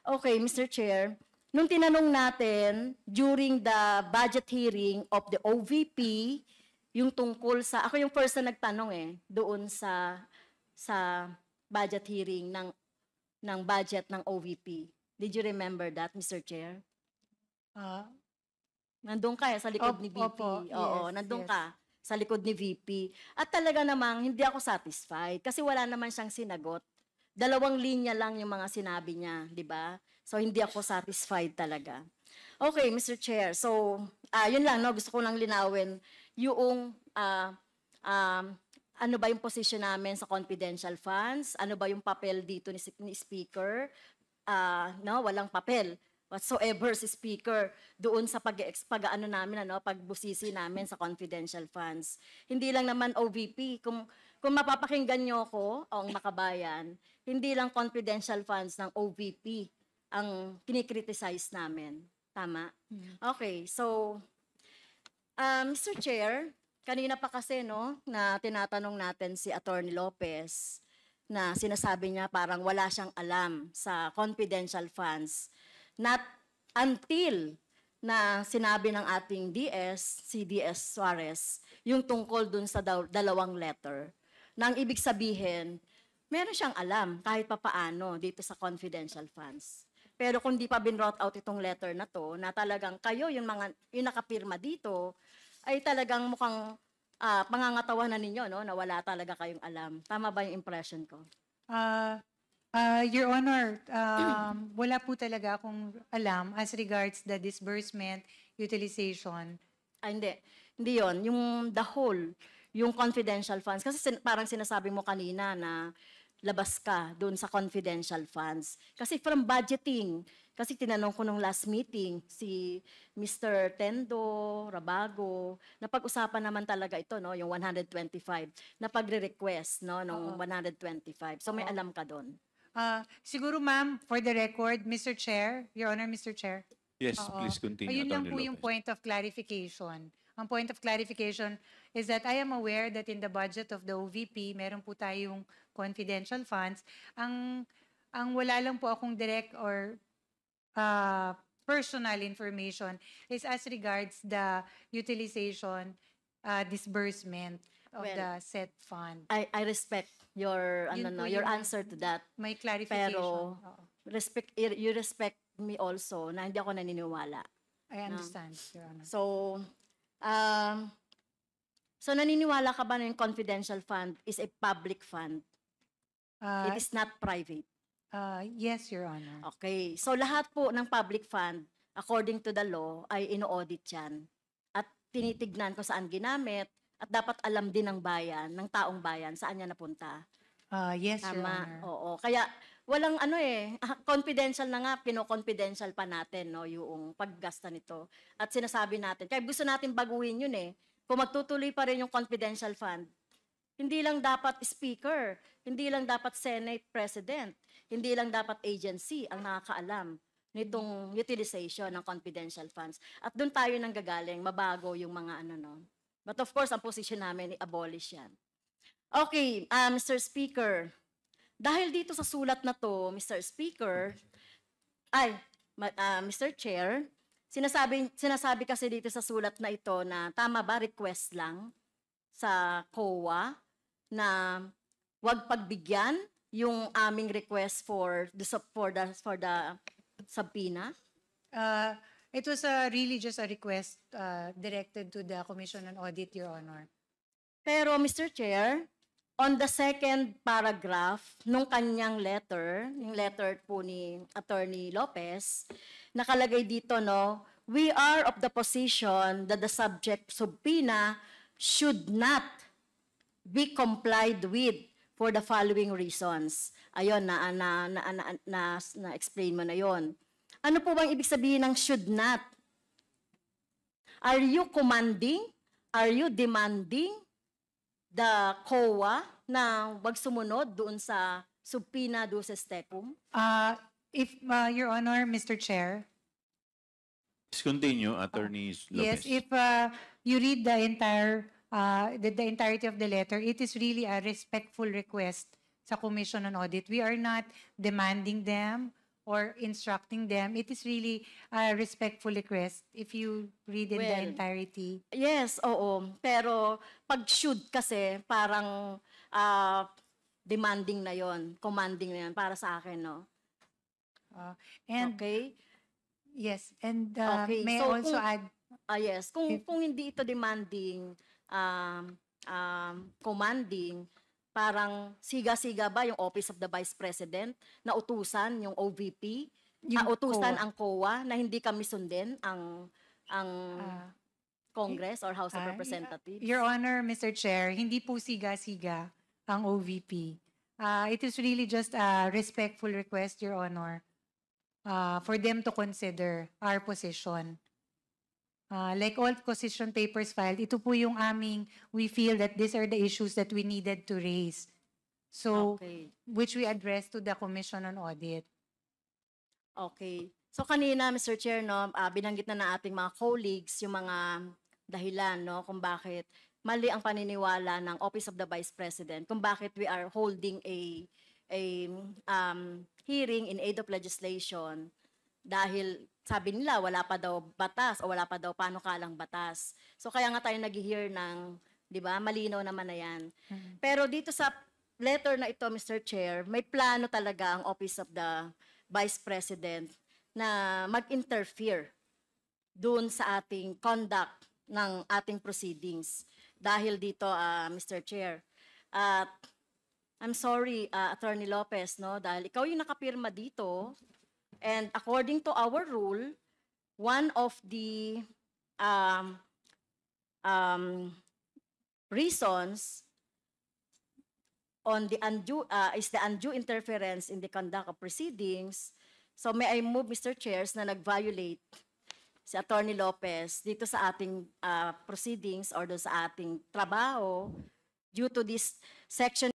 Okay, Mr. Chair, nung tinanong natin during the budget hearing of the OVP, yung tungkol sa, ako yung first na nagtanong doon sa budget hearing ng budget ng OVP. Did you remember that, Mr. Chair? Nandun ka sa likod ni VP. Opo, Oo, yes, nandun yes. ka sa likod ni VP. At talaga namang hindi ako satisfied kasi wala naman siyang sinagot. 2 linya lang yung mga sinabi niya, di ba? So, hindi ako satisfied talaga. Okay, Mr. Chair. So, yun lang, no? Gusto ko lang linawin yung ano ba yung position namin sa confidential funds? Ano ba yung papel dito ni Speaker? No, walang papel whatsoever si Speaker doon sa pag-ano namin, pagbusisi namin sa confidential funds. Hindi lang naman OVP. Kung mapapakinggan nyo ako, ang makabayan, hindi lang confidential funds ng OVP ang kinikriticize namin. Tama? Okay, so, Mr. Chair, kanina pa kasi, na tinatanong natin si Attorney Lopez na sinasabi niya parang wala siyang alam sa confidential funds. Not until na sinabi ng ating si DS Suarez, yung tungkol dun sa 2 letter. Na ang ibig sabihin, meron siyang alam kahit papaano dito sa confidential funds. Pero kung di pa binrought out itong letter na to, na talagang kayo yung nakapirma dito, ay talagang mukhang pangangatawanan ninyo, na wala talaga kayong alam. Tama ba yung impression ko? Your Honor, wala po talaga akong alam as regards the disbursement, utilization. Hindi. Hindi yun. Yung the whole, yung confidential funds. Kasi parang sinasabi mo kanina na labas ka doon sa confidential funds. Kasi from budgeting, kasi tinanong ko nung last meeting, si Mr. Tendo, Rabago, napag-usapan naman talaga ito, yung 125, na pagre-request, nung 125. So may alam ka doon. Siguro ma'am, for the record, Mr. Chair, Your Honor, Mr. Chair. Yes, please continue, Ayun lang Attorney po yung Lopez. point of clarification. Ang point of clarification is that I am aware that in the budget of the OVP, meron po tayong confidential funds. Ang wala lang po akong direct or personal information is as regards the utilization, disbursement of Well, the set fund. I respect your Yun po your yung- answer to that. May clarification. Pero Oo. you respect me also na hindi ako naniniwala. I understand, Your Honor. So naniniwala ka ba na yung confidential fund is a public fund? Uh, It is not private. Yes, Your Honor. Okay. So lahat po ng public fund, according to the law, ay ino-audit yan. At tinitignan kung saan ginamit at dapat alam din ng bayan, ng taong bayan, saan niya napunta. Yes, Your Tama. Honor. Oo. Kaya walang confidential na nga, kino-confidential pa natin, yung paggasta nito. At sinasabi natin, kaya gusto natin baguhin yun Kung magtutuloy pa rin yung confidential fund, hindi lang dapat speaker, hindi lang dapat Senate President, hindi lang dapat agency ang nakakaalam nitong utilization ng confidential funds. At doon tayo nang gagaling, mabago yung mga But of course, ang position namin, i-abolish yan. Okay, Mr. Speaker, dahil dito sa sulat na to, Mr. Speaker, Mr. Chair, sinasabi kasi dito sa sulat na ito na tama ba request lang sa COA na wag pagbigyan yung aming request for the subpoena? It was really just a request directed to the Commission on Audit, Your Honor. Pero Mr. Chair, on the second paragraph nung kanyang letter, yung letter po ni Attorney Lopez, nakalagay dito, we are of the position that the subject subpoena should not be complied with for the following reasons. Ayun, na-explain mo na yon. Ano po bang ibig sabihin ng should not? Are you commanding? Are you demanding the COA na wag sumunod doon sa subpoena duces tecum? If Your Honor, Mr. Chair. Please continue, Attorney Lopez. Yes, if you read the entirety of the letter, it is really a respectful request sa Commission on Audit. We are not demanding them or instructing them. It is really a respectful request if you read in the Well, entirety. Yes, oo. Pero pag should kasi parang demanding na yon, commanding na yon para sa akin, no? And Okay? yes, and Okay, may I so also kung- add, Yes, kung If- kung hindi ito demanding, commanding, parang siga-siga ba yung Office of the Vice President na utusan yung OVP, yung utusan COA. ang COA na hindi kami sundin ang Ah, Congress or House of Ah, Representatives? Your Honor, Mr. Chair, hindi po siga-siga ang OVP. It is really just a respectful request, Your Honor, for them to consider our position. Like all position papers filed, ito po yung we feel that these are the issues that we needed to raise. So, Okay. which we addressed to the Commission on Audit. Okay. So kanina, Mr. Chair, no, binanggit na ating mga colleagues yung mga dahilan, no, kung bakit mali ang paniniwala ng Office of the Vice President, kung bakit we are holding a hearing in aid of legislation dahil sabi nila wala pa daw batas o wala pa daw panukalang batas. So kaya nga tayo nag-hear ng, 'di ba? Malinaw naman na 'yan. Pero dito sa letter na ito, Mr. Chair, may plano talaga ang Office of the Vice President na mag-interfere doon sa ating conduct ng ating proceedings. Dahil dito, Mr. Chair. At I'm sorry, Attorney Lopez, no, dahil ikaw yung nakapirma dito, and according to our rule, one of the reasons on the is the undue interference in the conduct of proceedings. So may I move, Mr. Chairs, na nag-violate si Attorney Lopez dito sa ating proceedings or doon sa ating trabaho due to this section